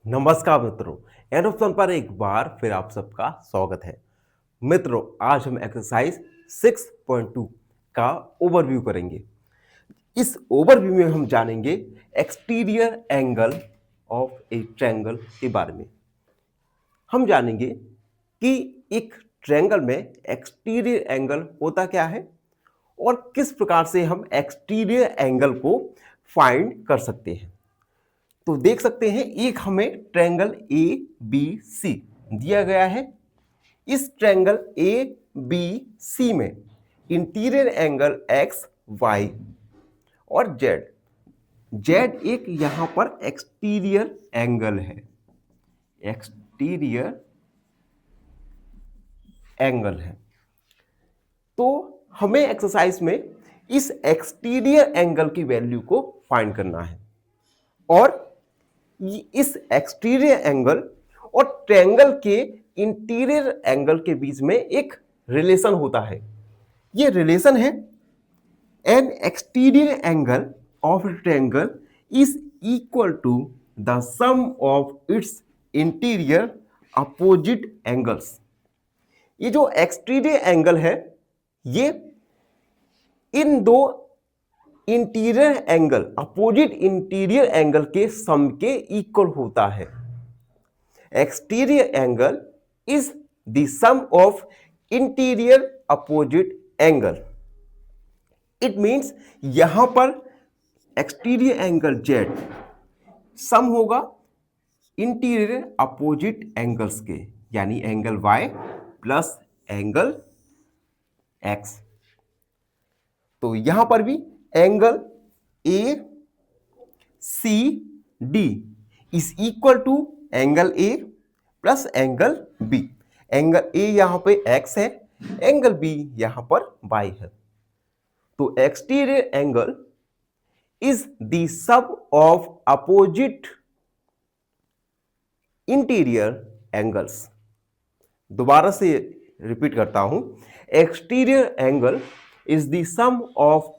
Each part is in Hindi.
नमस्कार मित्रों, एंड ऑप्शन पर एक बार फिर आप सबका स्वागत है। मित्रों, आज हम एक्सरसाइज 6.2 का ओवरव्यू करेंगे। इस ओवरव्यू में हम जानेंगे exterior angle of A triangle के बारे में। हम जानेंगे कि एक ट्रायंगल में एक्सटीरियर एंगल होता क्या है और किस प्रकार से हम एक्सटीरियर एंगल को फाइंड कर सकते हैं। तो देख सकते हैं, एक हमें ट्रायंगल ए बी सी दिया गया है। इस ट्रायंगल ए बी सी में इंटीरियर एंगल एक्स वाई और जेड जेड एक यहां पर एक्सटीरियर एंगल है। एक्सटीरियर एंगल है। तो हमें एक्सरसाइज में इस एक्सटीरियर एंगल की वैल्यू को फाइंड करना है और इस एक्सटीरियर एंगल और ट्रायंगल के इंटीरियर एंगल के बीच में एक रिलेशन होता है। ये रिलेशन है an exterior angle of triangle is equal to the sum of its interior opposite angles. ये जो एक्सटीरियर एंगल है, ये इन दो interior angle, opposite interior angle के सम के इक्वल होता है। Exterior angle is the sum of interior opposite angle. It means यहां पर एक्सटीरियर एंगल जेड सम होगा इंटीरियर अपोजिट एंगल्स के, यानी angle Y plus angle X. तो यहां पर भी angle A C D is equal to angle A plus angle B. Angle A यहां पे एक्स है, एंगल बी यहां पर वाई है। तो exterior angle is the sum of opposite interior angles. दोबारा से रिपीट करता हूं, exterior angle is the sum of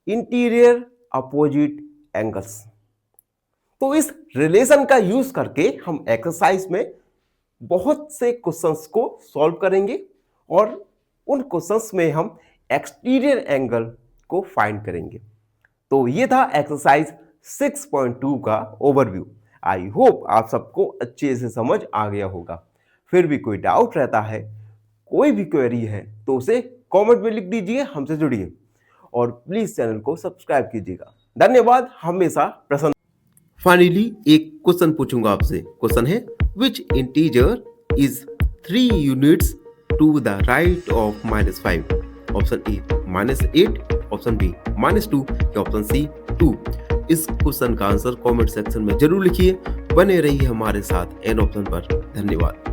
interior opposite angles. तो इस रिलेशन का यूज करके हम एक्सरसाइज में बहुत से क्वेश्चंस को सॉल्व करेंगे और उन क्वेश्चंस में हम एक्सटीरियर एंगल को फाइंड करेंगे। तो ये था एक्सरसाइज 6.2 का ओवरव्यू। आई होप आप सबको अच्छे से समझ आ गया होगा। फिर भी कोई डाउट रहता है, कोई भी क्वेरी है, तो उसे कमेंट में लिख दीजिए, हमसे जुड़िए और प्लीज चैनल को सब्सक्राइब कीजिएगा। धन्यवाद, हमेशा प्रसन्न। फाइनली एक क्वेश्चन पूछूंगा आपसे। क्वेश्चन है, which integer is 3 units to the right of -5? Option A -8, option B -2 या ऑप्शन सी 2। इस क्वेश्चन का आंसर कमेंट सेक्शन में जरूर लिखिए। बने रहिए हमारे साथ एन ऑप्शन पर। धन्यवाद।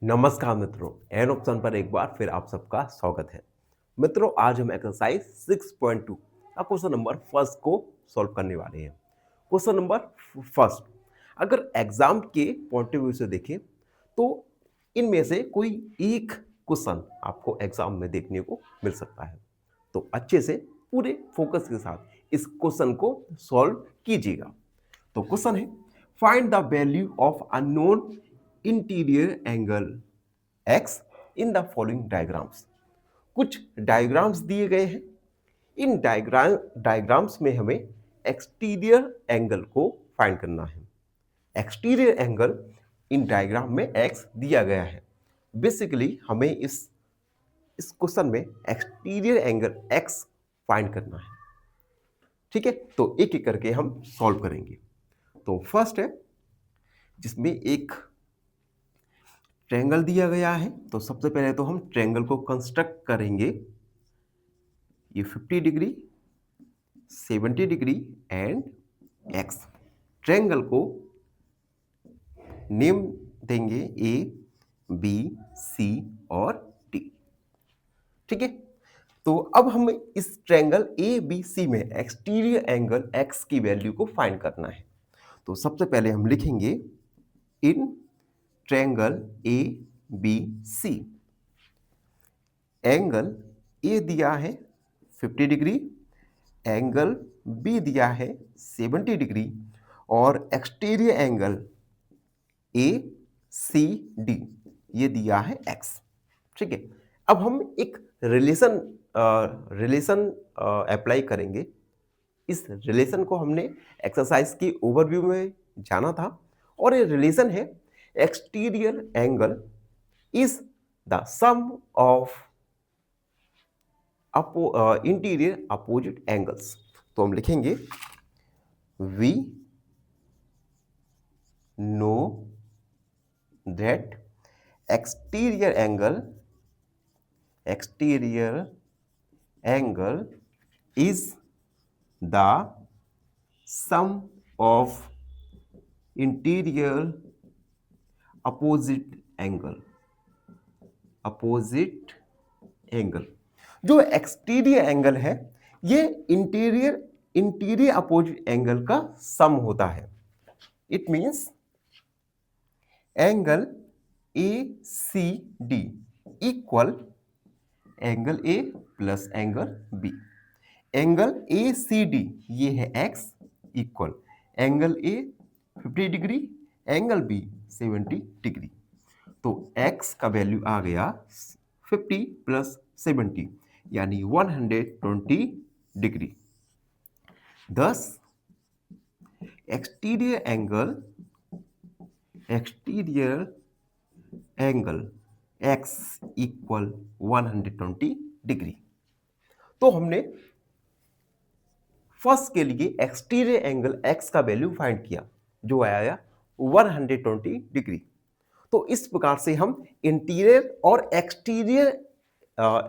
नमस्कार मित्रों, एन ऑप्शन पर एक बार फिर आप सबका स्वागत है। मित्रों, आज हम एक्सरसाइज 6.2 का क्वेश्चन नंबर फर्स्ट को सॉल्व करने वाले हैं। क्वेश्चन नंबर फर्स्ट, अगर एग्जाम के पॉइंट ऑफ व्यू से देखें तो इनमें से कोई एक क्वेश्चन आपको एग्जाम में देखने को मिल सकता है। तो अच्छे से पूरे फोकस के साथ इस क्वेश्चन को सॉल्व कीजिएगा। तो क्वेश्चन है, find the value of unknown interior angle x in the following diagrams. कुछ डायग्राम्स दिए गए हैं। इन डायग्राम्स में हमें एक्सटीरियर एंगल को फाइंड करना है। एक्सटीरियर एंगल इन डायग्राम में एक्स दिया गया है। बेसिकली हमें इस क्वेश्चन में एक्सटीरियर एंगल एक्स फाइंड करना है। ठीक है, तो एक एक करके हम सॉल्व करेंगे। तो फर्स्ट है, जिसमें एक ट्रायंगल दिया गया है। तो सबसे पहले तो हम ट्रायंगल को कंस्ट्रक्ट करेंगे। ये 50 degree, 70 degree and x. Triangle को नेम देंगे ए बी सी और डी। ठीक है, तो अब हमें इस ट्रायंगल ए बी सी में एक्सटीरियर एंगल एक्स की वैल्यू को फाइंड करना है। तो सबसे पहले हम लिखेंगे in triangle A B C, angle A दिया है 50 डिग्री, एंगल बी दिया है 70 डिग्री और exterior angle A C D ये दिया है एक्स। ठीक है, अब हम एक रिलेशन अप्लाई करेंगे। इस रिलेशन को हमने एक्सरसाइज की ओवरव्यू में जाना था और ये रिलेशन है exterior angle is the sum of interior opposite angles. तो हम लिखेंगे we know that exterior angle is the sum of interior opposite angle। जो एक्सटीरियर एंगल है ये इंटीरियर अपोजिट एंगल का सम होता है। It means angle A C D equal angle A plus angle B. Angle A C D ये है X equal angle A 50 degree angle B 70 degree. तो एक्स का वैल्यू आ गया 50 प्लस 70 यानी 120 degree. thus exterior angle x इक्वल 120 डिग्री। तो हमने फर्स्ट के लिए एक्सटीरियर एंगल x का वैल्यू फाइंड किया जो आया 120 डिग्री। तो इस प्रकार से हम इंटीरियर और एक्सटीरियर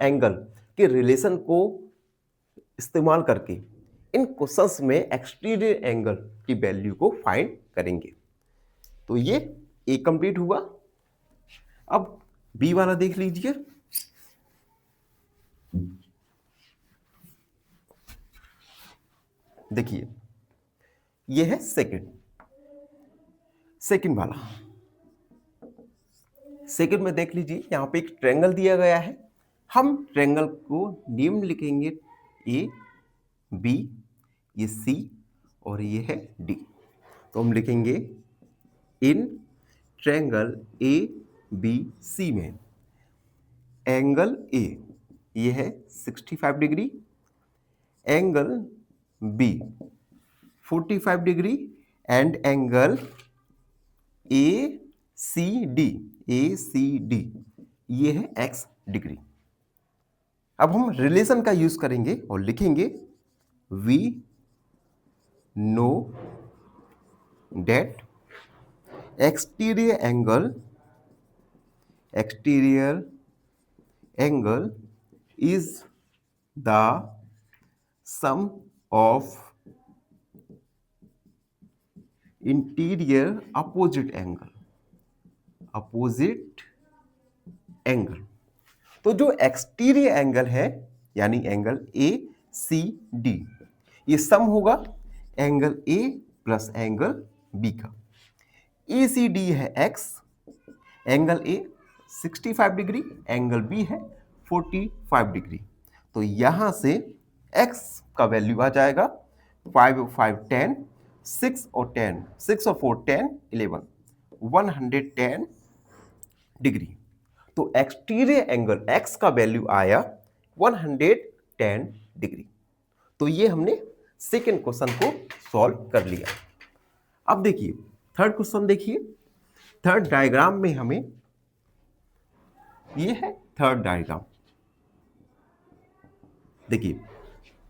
एंगल के रिलेशन को इस्तेमाल करके इन क्वेश्चंस में एक्सटीरियर एंगल की वैल्यू को फाइंड करेंगे। तो ये ए कंप्लीट हुआ। अब बी वाला देख लीजिए। देखिए ये है सेकंड वाला। सेकंड में देख लीजिए यहां पे एक ट्रायंगल दिया गया है। हम ट्रायंगल को नेम लिखेंगे ए बी, ये सी और ये है डी। तो हम लिखेंगे in triangle A B C में एंगल ए ये है 65 degree, angle B 45 degree and angle A C D ये है x डिग्री। अब हम रिलेशन का यूज करेंगे और लिखेंगे we know that exterior angle is the sum of interior opposite angle. तो जो एक्सटीरियर एंगल है यानी एंगल ए सी डी ये सम होगा angle A plus angle B का। ए सी डी है x, angle A 65 degree, angle B है 45 डिग्री। तो यहां से x का वैल्यू आ जाएगा 5 और 5 10, 6 और 10, 6 और 4 10 11, 110 डिग्री। तो एक्सटीरियर एंगल x का वैल्यू आया 110 डिग्री। तो ये हमने सेकेंड क्वेश्चन को सॉल्व कर लिया। अब देखिए थर्ड क्वेश्चन देखिए। थर्ड डायग्राम में हमें ये है थर्ड डायग्राम। देखिए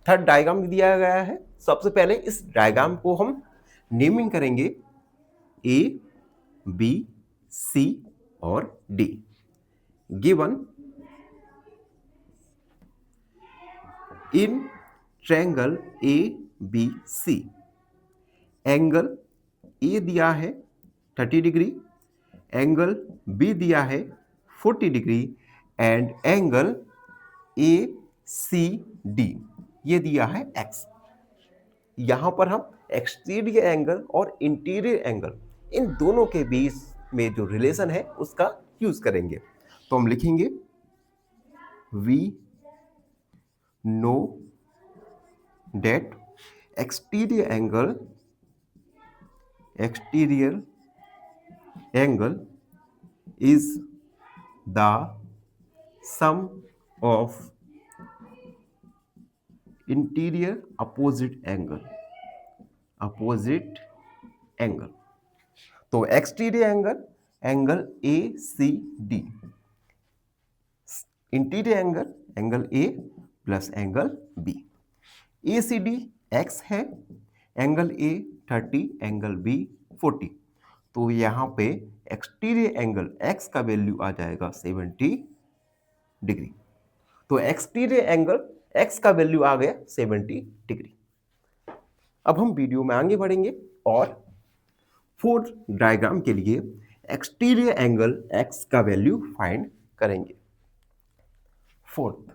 थर्ड डायग्राम दिया गया है। सबसे पहले इस डायग्राम को हम नेमिंग करेंगे ए बी सी और D. Given in triangle A B C angle A दिया है 30 डिग्री, एंगल बी दिया है 40 degree and angle A C D ये दिया है x। यहां पर हम एक्सटीरियर एंगल और इंटीरियर एंगल इन दोनों के बीच में जो रिलेशन है उसका यूज करेंगे। तो हम लिखेंगे we know that exterior angle is the sum of interior opposite angle. तो exterior angle A C D, interior angle A plus angle B. A C D X है, एंगल ए 30, एंगल बी 40। तो यहां पे एक्सटीरियर एंगल एक्स का वैल्यू आ जाएगा 70 डिग्री। तो एक्सटीरियर एंगल एक्स का वैल्यू आ गया 70 डिग्री। अब हम वीडियो में आगे बढ़ेंगे और फोर्थ डायग्राम के लिए एक्सटीरियर एंगल एक्स का वैल्यू फाइंड करेंगे। फोर्थ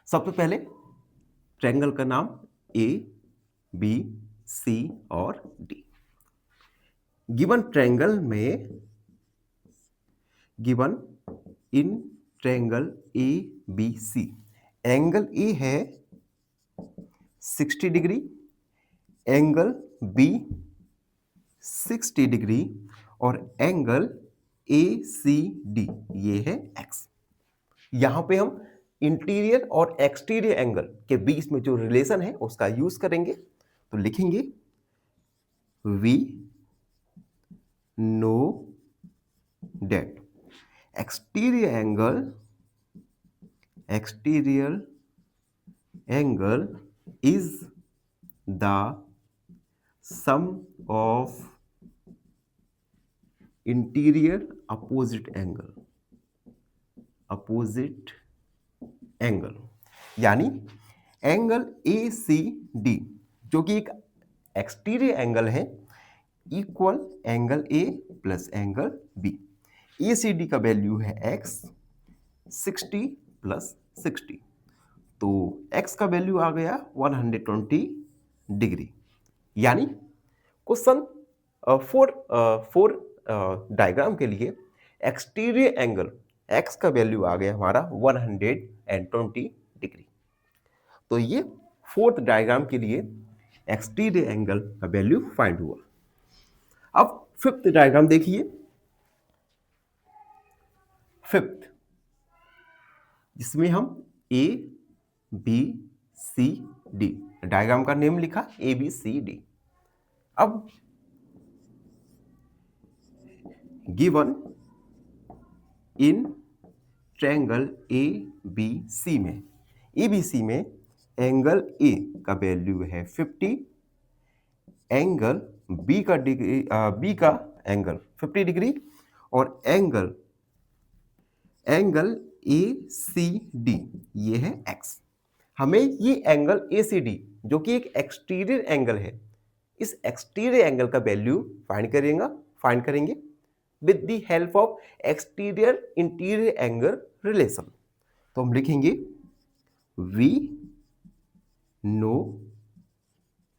सबसे पहले ट्रायंगल का नाम ए बी सी और D. Given in triangle A B C, angle A है 60 डिग्री, एंगल बी 60 डिग्री और एंगल ए सी डी ये है एक्स। यहां पे हम इंटीरियर और एक्सटीरियर एंगल के बीच में जो रिलेशन है उसका यूज करेंगे। तो लिखेंगे we know that exterior angle is the sum of interior opposite angle, यानी एंगल ए सी डी जो कि एक एक्सटीरियर एंगल है equal angle A plus angle B. A C D का वैल्यू है एक्स, 60 प्लस 60, तो एक्स का वैल्यू आ गया 120 डिग्री। यानी क्वेश्चन फोर डायग्राम के लिए एक्सटीरियर एंगल एक्स का वैल्यू आ गया हमारा 120 डिग्री। तो ये फोर्थ डायग्राम के लिए एक्सटीरियर एंगल का वैल्यू फाइंड हुआ। अब फिफ्थ डायग्राम देखिए। फिफ्थ जिसमें हम A B C D, diagram का नेम लिखा ए बी सी डी। अब given in triangle A B C में, ए बी सी में एंगल ए का वैल्यू है 50, एंगल बी का एंगल 50 डिग्री और एंगल ए सी डी ये है एक्स। हमें ये एंगल ए सी डी जो कि एक एक्सटीरियर एंगल है, इस एक्सटीरियर एंगल का वैल्यू फाइंड करेंगे with the help of exterior interior angle relation. तो हम लिखेंगे we know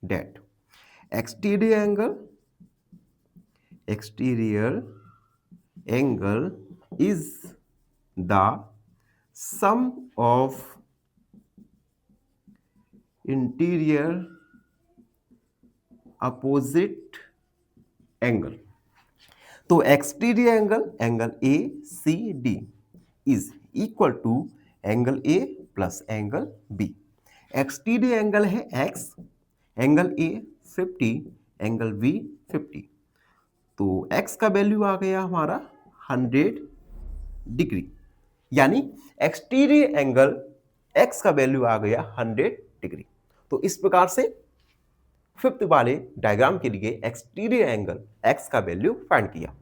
that exterior angle is the sum of interior opposite angle. तो exterior angle A C D is equal to angle A plus angle B. Exterior angle है X, angle A 50, angle B 50, तो एक्स का वैल्यू आ गया हमारा 100 डिग्री। यानी एक्सटीरियर एंगल एक्स का वैल्यू आ गया 100 डिग्री। तो इस प्रकार से फिफ्थ वाले डायग्राम के लिए एक्सटीरियर एंगल एक्स का वैल्यू फाइंड किया।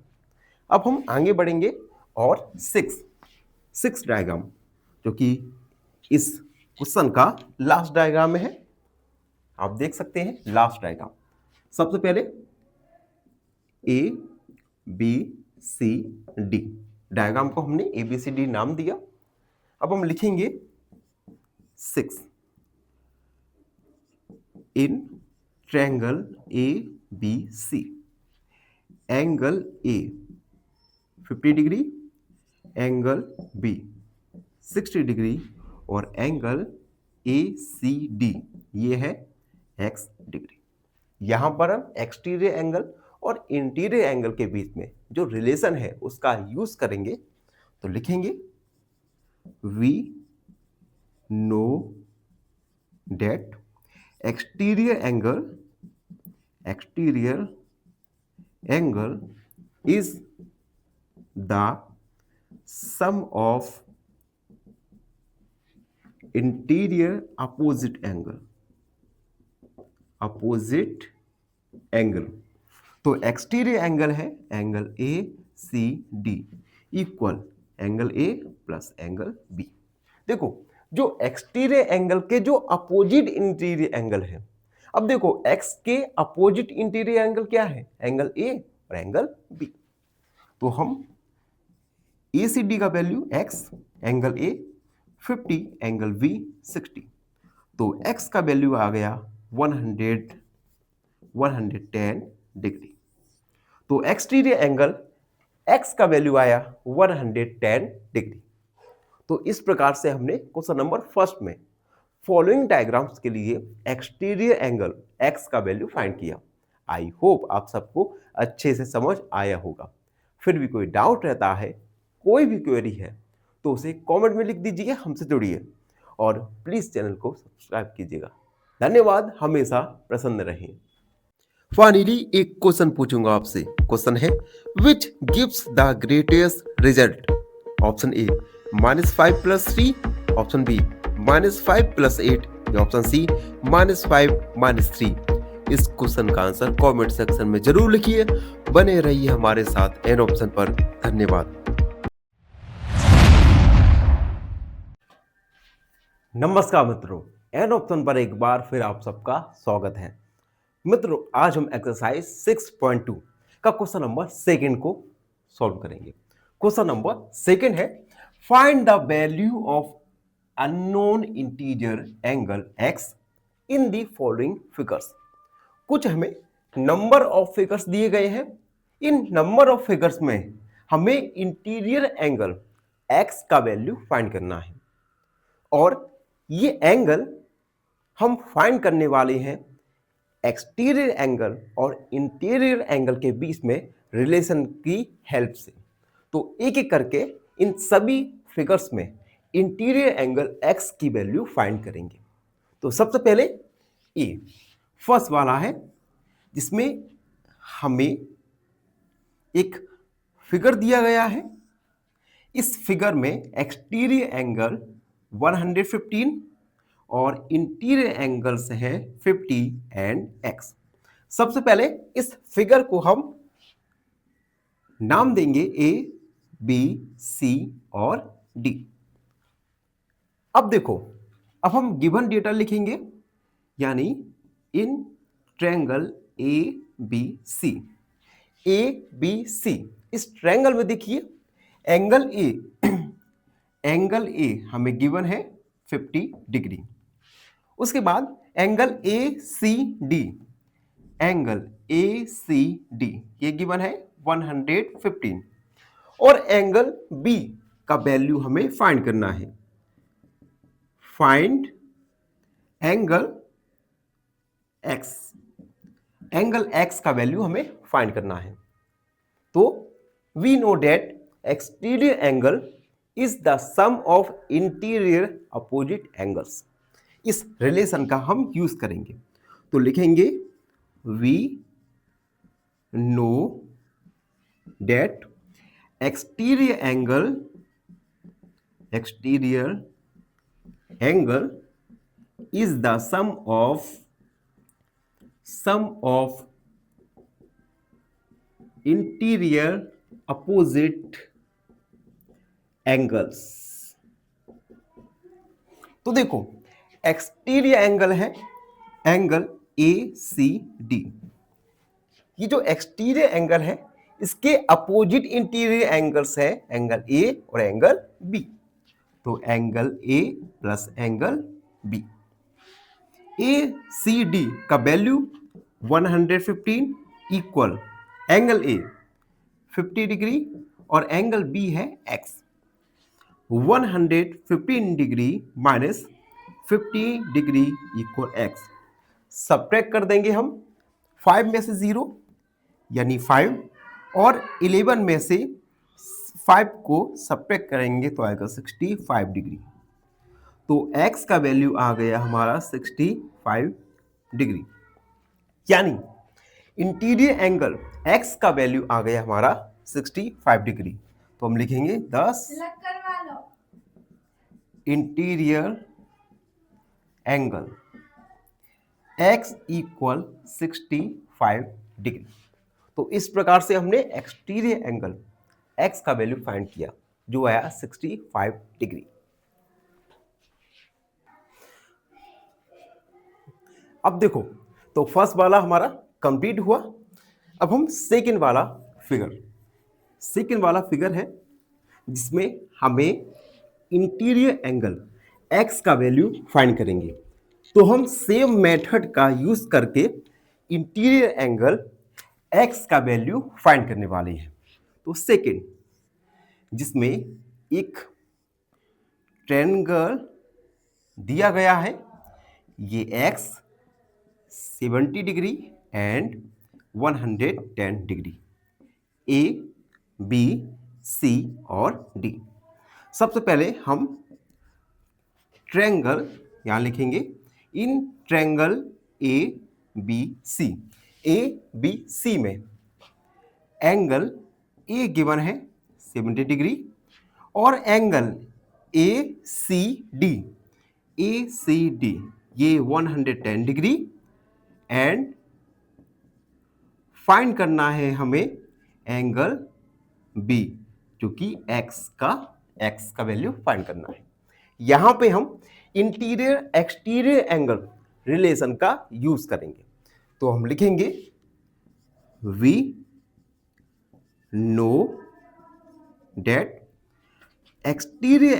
अब हम आगे बढ़ेंगे और सिक्स डायग्राम जो कि इस क्वेश्चन का लास्ट डायग्राम में है। आप देख सकते हैं लास्ट डायग्राम। सबसे पहले A B C D, diagram को हमने ए बी सी डी नाम दिया। अब हम लिखेंगे 6 in triangle A B C, angle A 50 degree, angle B 60 degree और एंगल ACD ये है x डिग्री। यहां पर हम एक्सटीरियर एंगल और इंटीरियर एंगल के बीच में जो रिलेशन है उसका यूज करेंगे। तो लिखेंगे we know that exterior angle is the sum of interior opposite angle। तो एक्सटीरियर एंगल है angle ACD equal angle A plus angle B। देखो जो एक्सटीरियर एंगल के जो अपोजिट इंटीरियर एंगल है, अब देखो x के अपोजिट इंटीरियर एंगल क्या है, एंगल A और एंगल B। तो हम ACD का value x, angle A 50, angle B 60, तो x का वैल्यू आ गया 110 डिग्री। तो एक्सटीरियर एंगल x का वैल्यू आया 110 डिग्री। तो इस प्रकार से हमने क्वेश्चन नंबर फर्स्ट में फॉलोइंग डायग्राम्स के लिए एक्सटीरियर एंगल x का वैल्यू फाइंड किया। आई होप आप सबको अच्छे से समझ आया होगा। फिर भी कोई डाउट रहता है, कोई भी क्वेरी है, तो उसे कमेंट में लिख दीजिए, हमसे जुड़िए और प्लीज चैनल को सब्सक्राइब कीजिएगा। धन्यवाद, हमेशा प्रसन्न रहें। फाइनली एक क्वेश्चन पूछूंगा आपसे। क्वेश्चन है which gives the greatest result. Option A -5 + 3, option B -5 + 8, option C -5 - 3। इस क्वेश्चन का आंसर कमेंट सेक्शन में जरूर लिखिए। बने रहिए हमारे साथ एन ऑप्शन पर। धन्यवाद। नमस्कार मित्रों, एन ऑप्शन पर एक बार फिर आप सबका स्वागत है। मित्रों आज हम एक्सरसाइज 6.2 का क्वेश्चन नंबर सेकंड को सॉल्व करेंगे। क्वेश्चन नंबर सेकंड है find the value of unknown integer angle x in the following figures. कुछ हमें नंबर ऑफ फिगर्स दिए गए हैं। इन नंबर ऑफ फिगर्स में हमें इंटीरियर एंगल x का वैल्यू फाइंड करना है और ये एंगल हम फाइंड करने वाले हैं एक्सटीरियर एंगल और इंटीरियर एंगल के बीच में रिलेशन की हेल्प से। तो एक एक करके इन सभी फिगर्स में इंटीरियर एंगल x की वैल्यू फाइंड करेंगे। तो सबसे पहले ए फर्स्ट वाला है जिसमें हमें एक फिगर दिया गया है। इस फिगर में एक्सटीरियर एंगल 115 और इंटीरियर एंगल्स हैं 50 एंड x। सबसे पहले इस फिगर को हम नाम देंगे A, B, C और D। अब देखो, अब हम गिवन डेटा लिखेंगे, यानी इन ट्रायंगल ABC। ABC इस ट्रायंगल में देखिए एंगल A हमें गिवन है 50 डिग्री। उसके बाद एंगल ACD ये गिवन है 115 और एंगल B का वैल्यू हमें फाइंड करना है। फाइंड एंगल x का वैल्यू हमें फाइंड करना है। तो we know that exterior angle is the sum of interior opposite angles. इस रिलेशन का हम यूज करेंगे। तो लिखेंगे we know that exterior angle is the sum of interior opposite angles. तो देखो एक्सटीरियर एंगल है एंगल ACD। ये जो एक्सटीरियर एंगल है इसके अपोजिट इंटीरियर एंगल्स है एंगल A और एंगल B। तो angle A plus angle B। ACD का value 115 equal angle A 50 degree और एंगल B है x। 115 degree minus 50 degree equal x. Subtract कर देंगे हम 5 में से 0 यानी 5 और 11 में से 5 को सब्ट्रैक्ट करेंगे तो आएगा 65 डिग्री। तो x का वैल्यू आ गया हमारा 65 डिग्री, यानी इंटीरियर एंगल x का वैल्यू आ गया हमारा 65 डिग्री। तो हम लिखेंगे 10 interior angle x equal 65 degree. तो इस प्रकार से हमने एक्सटीरियर एंगल x का वैल्यू फाइंड किया जो आया 65 डिग्री। अब देखो, तो फर्स्ट वाला हमारा कंप्लीट हुआ। अब हम सेकंड वाला फिगर है जिसमें हमें इंटीरियर एंगल x का वैल्यू फाइंड करेंगे। तो हम सेम मेथड का यूज करके इंटीरियर एंगल x का वैल्यू फाइंड करने वाले हैं। तो सेकंड, जिसमें एक ट्रायंगल दिया गया है, ये x 70 degree and 110 degree, A, B, C और D। सबसे पहले हम ट्रायंगल यहां लिखेंगे, in triangle A, B, C। A, B, C में एंगल A गिवन है 70 डिग्री और एंगल ACD ये 110 डिग्री एंड फाइंड करना है हमें एंगल B जो कि x का वैल्यू फाइंड करना है। यहां पे हम इंटीरियर एक्सटीरियर एंगल रिलेशन का यूज करेंगे। तो हम लिखेंगे we know that exterior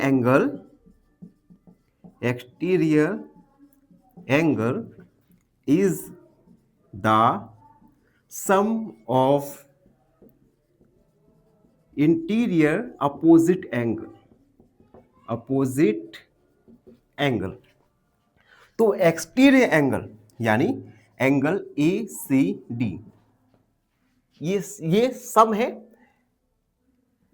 angle is the sum of interior opposite angle। तो एक्सटीरियर एंगल यानी एंगल ACD ये सम है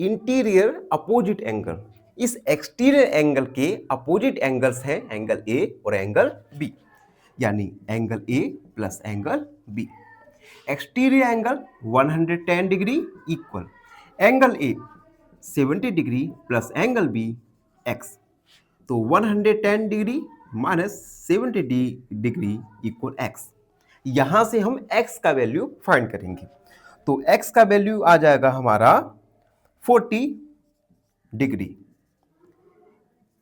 इंटीरियर अपोजिट एंगल। इस एक्सटीरियर एंगल के अपोजिट एंगल्स हैं एंगल A और एंगल B, यानी angle A plus angle B। Exterior angle 110 degree equal angle A 70 degree plus angle B x। तो 110 degree minus 70 degree equal x। यहां से हम x का वैल्यू फाइंड करेंगे। तो x का वैल्यू आ जाएगा हमारा 40 डिग्री,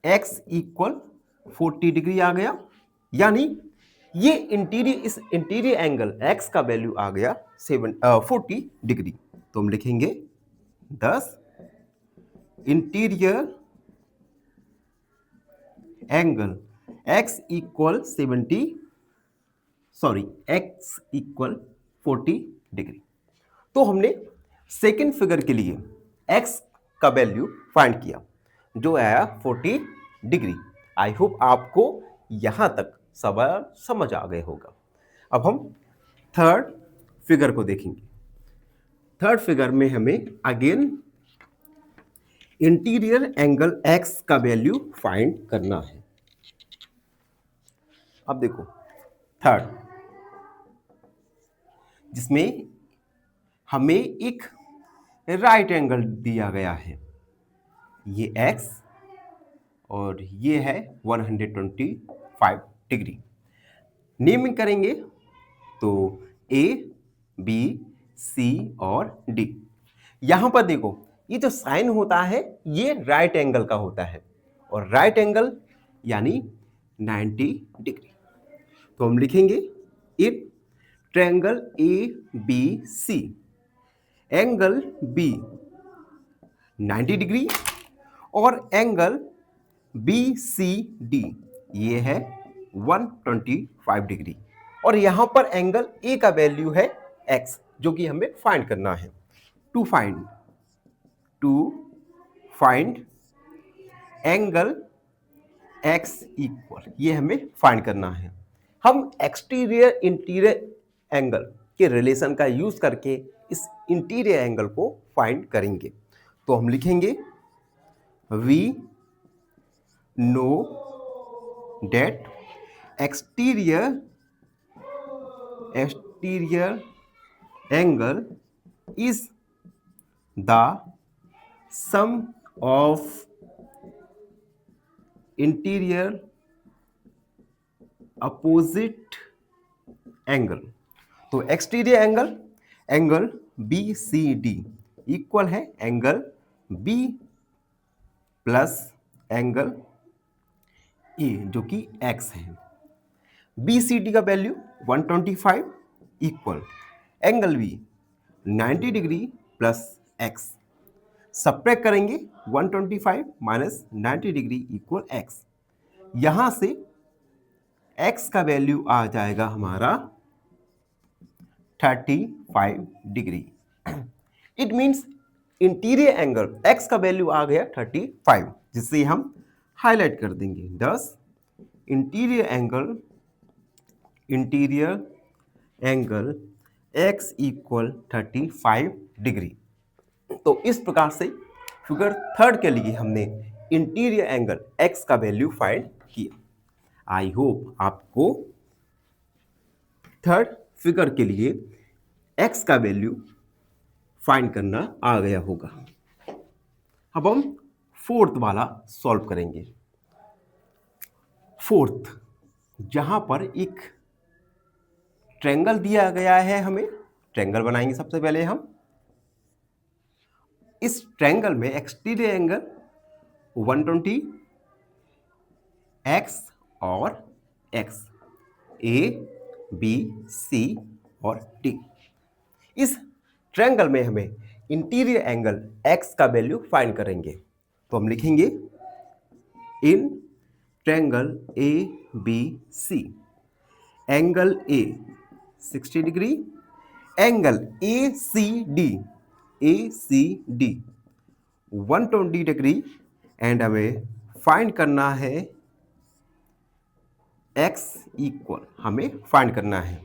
x इक्वल 40 डिग्री आ गया, यानी ये इस इंटीरियर एंगल x का वैल्यू आ गया 40 डिग्री। तो हम लिखेंगे 10 interior angle x equal 40 degree. तो हमने सेकेंड फिगर के लिए x का वैल्यू फाइंड किया जो आया 40 डिग्री। आई होप आपको यहां तक सवाल समझ आ गए होगा। अब हम थर्ड फिगर को देखेंगे। थर्ड फिगर में हमें अगेन इंटीरियर एंगल x का वैल्यू फाइंड करना है। अब देखो थर्ड, जिसमें हमें एक राइट एंगल दिया गया है, ये x और ये है 125 डिग्री। नेमिंग करेंगे तो A, B, C और D। यहां पर देखो ये जो साइन होता है ये राइट एंगल का होता है और राइट एंगल यानी 90 डिग्री। तो हम लिखेंगे in triangle ABC angle B 90 degree और एंगल BCD ये है 125 डिग्री और यहां पर एंगल A का वैल्यू है x जो कि हमें फाइंड करना है। To find angle X equal, ये हमें फाइंड करना है। हम एक्सटीरियर इंटीरियर एंगल के रिलेशन का यूज करके इस इंटीरियर एंगल को फाइंड करेंगे। तो हम लिखेंगे we know that exterior angle is the sum of interior opposite angle. तो exterior angle B C D equal है angle B plus angle A जो कि एक्स है। बी सी डी का value 125 equal angle B 90 degree plus X. Subtract करेंगे 125 माइनस 90 डिग्री इक्वल एक्स। यहां से x का वैल्यू आ जाएगा हमारा 35 degree. It means interior angle x का वैल्यू आ गया 35, जिससे हम हाईलाइट कर देंगे। दस interior angle x equal 35 degree. तो इस प्रकार से फिगर थर्ड के लिए हमने इंटीरियर एंगल x का वैल्यू फाइंड किया। आई होप आपको थर्ड फिगर के लिए x का वैल्यू फाइंड करना आ गया होगा। अब हम फोर्थ वाला सॉल्व करेंगे। फोर्थ, जहां पर एक ट्रायंगल दिया गया है, हमें ट्रायंगल बनाएंगे। सबसे पहले हम इस ट्रायंगल में एक्सटीरियर एंगल 120 x और x, A, B, C और D। इस ट्रायंगल में हमें इंटीरियर एंगल x का वैल्यू फाइंड करेंगे। तो हम लिखेंगे in triangle A, B, C, angle A 60 degree, angle ACD 120 degree, and हमें फाइंड करना है x इक्वल, हमें फाइंड करना है।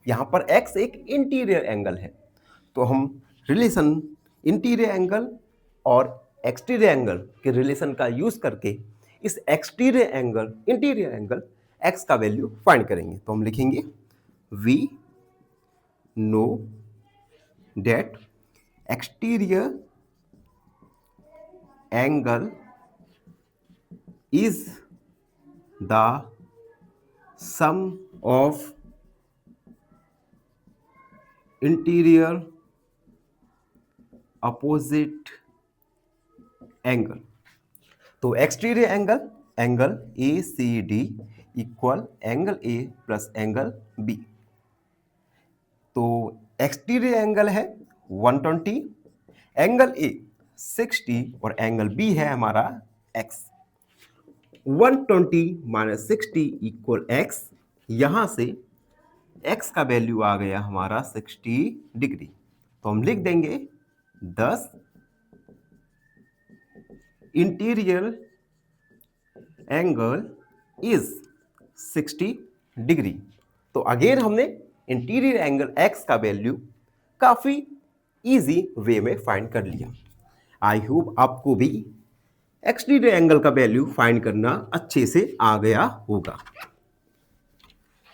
यहां पर x एक इंटीरियर एंगल है, तो हम रिलेशन इंटीरियर एंगल और एक्सटीरियर एंगल के रिलेशन का यूज करके इस इंटीरियर एंगल x का वैल्यू फाइंड करेंगे। तो हम लिखेंगे we know that exterior angle is the sum of interior opposite angle। तो exterior angle ACD equal angle A plus angle B। तो एक्सटीरियर एंगल है 120, एंगल A 60 और एंगल B है हमारा X। 120 minus 60 equal x। यहां से x का वैल्यू आ गया हमारा 60 डिग्री। तो हम लिख देंगे 10 इंटीरियर एंगल इज 60 डिग्री। तो अगेन हमने इंटीरियर एंगल x का वैल्यू काफी इजी वे में फाइंड कर लिया। आई होप आपको भी एक्सटीरियर एंगल का वैल्यू फाइंड करना अच्छे से आ गया होगा।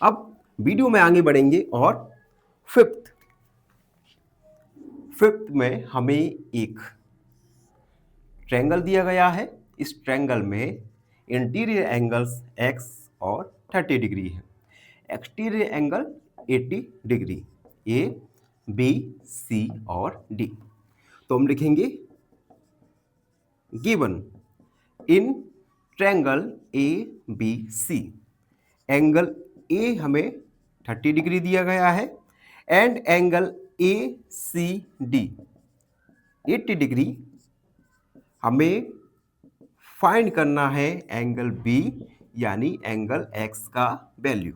अब वीडियो में आगे बढ़ेंगे और फिफ्थ में हमें एक ट्रायंगल दिया गया है। इस ट्रायंगल में इंटीरियर एंगल्स x और 30 डिग्री है, exterior angle 80 degree, A, B, C और D। तो हम लिखेंगे given in triangle ABC, angle A हमें 30 डिग्री दिया गया है एंड एंगल ACD 80 डिग्री। हमें फाइंड करना है एंगल B यानी एंगल X का वैल्यू।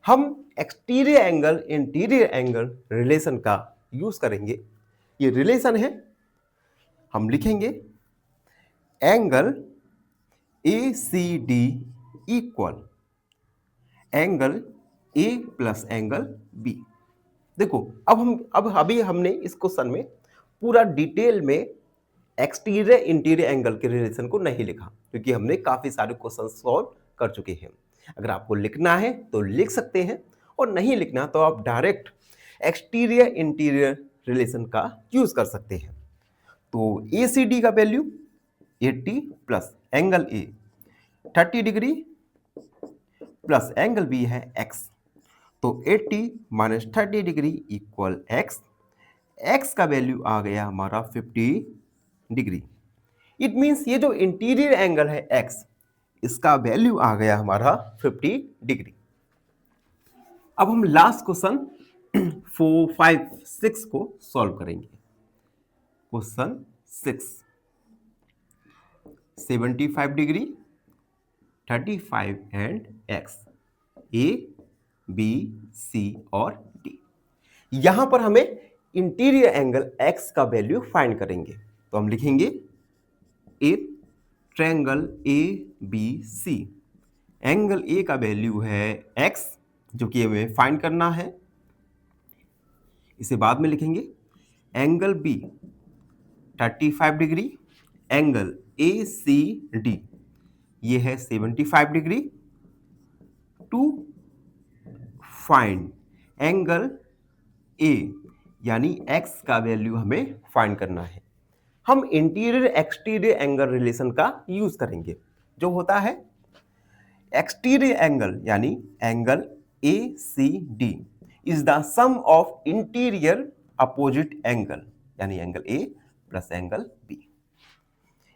हम exterior angle interior angle relation का यूज करेंगे। ये रिलेशन है, हम लिखेंगे angle ACD equal angle A plus angle B। देखो अब अभी हमने इस क्वेश्चन में पूरा डिटेल में एक्सटीरियर इंटीरियर एंगल के रिलेशन को नहीं लिखा, क्योंकि हमने काफी सारे क्वेश्चन सॉल्व कर चुके हैं। अगर आपको लिखना है तो लिख सकते हैं, और नहीं लिखना तो आप डायरेक्ट एक्सटीरियर इंटीरियर रिलेशन का यूज कर सकते हैं। तो ACD का value 80 plus angle A 30 degree plus angle B है x। तो 80 minus 30 degree equal x। x का वैल्यू आ गया हमारा 50 डिग्री। इट मीन्स ये जो इंटीरियर एंगल है x, इसका वैल्यू आ गया हमारा 50 डिग्री। अब हम लास्ट क्वेश्चन 4, 5, 6 को सॉल्व करेंगे। Question 6, 75 degree 35 and x, A, B, C और D। यहां पर हमें इंटीरियर एंगल x का वैल्यू फाइंड करेंगे। तो हम लिखेंगे ए ट्रायंगल ABC। एंगल A का वैल्यू है x, जो कि हमें फाइंड करना है। इसे बाद में लिखेंगे। Angle B 35 degree, angle ACD ये है 75 degree. To find angle A यानी x का वैल्यू हमें फाइंड करना है। हम इंटीरियर एक्सटीरियर एंगल रिलेशन का यूज करेंगे, जो होता है एक्सटीरियर एंगल यानी angle ACD is the sum of interior opposite angle, यानी angle A plus angle B।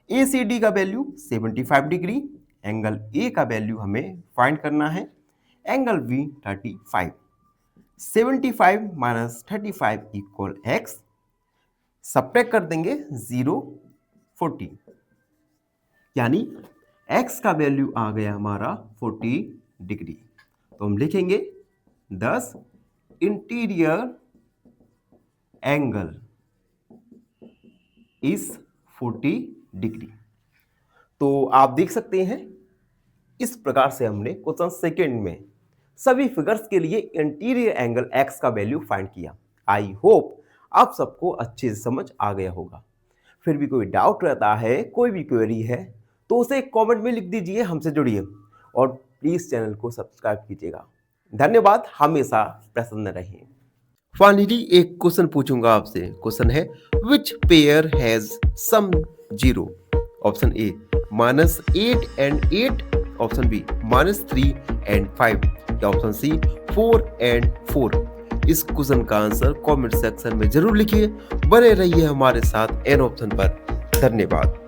ACD का वैल्यू 75 डिग्री, एंगल A का वैल्यू हमें फाइंड करना है, angle B 35। 75 minus 35 equal x, subtract कर देंगे 0, 40, यानी x का वैल्यू आ गया हमारा 40 डिग्री। तो हम लिखेंगे 10 इंटीरियर एंगल इज 40 डिग्री। तो आप देख सकते हैं इस प्रकार से हमने क्वेश्चन सेकंड में सभी फिगर्स के लिए इंटीरियर एंगल x का वैल्यू फाइंड किया। आई होप आप सबको अच्छे से समझ आ गया होगा। फिर भी कोई डाउट रहता है, कोई भी क्वेरी है, तो उसे कमेंट में लिख दीजिए, हमसे जुड़िए और प्लीज चैनल को सब्सक्राइब कीजिएगा। धन्यवाद, हमेशा प्रसन्न रहिए। फाइनली एक क्वेश्चन पूछूंगा आपसे। क्वेश्चन है which pair has sum 0? Option A -8 and 8, option B -3 and 5, या ऑप्शन सी 4 and 4। इस क्वेश्चन का आंसर कमेंट सेक्शन में जरूर लिखिए। बने रहिए हमारे साथ एन ऑप्शन पर। धन्यवाद।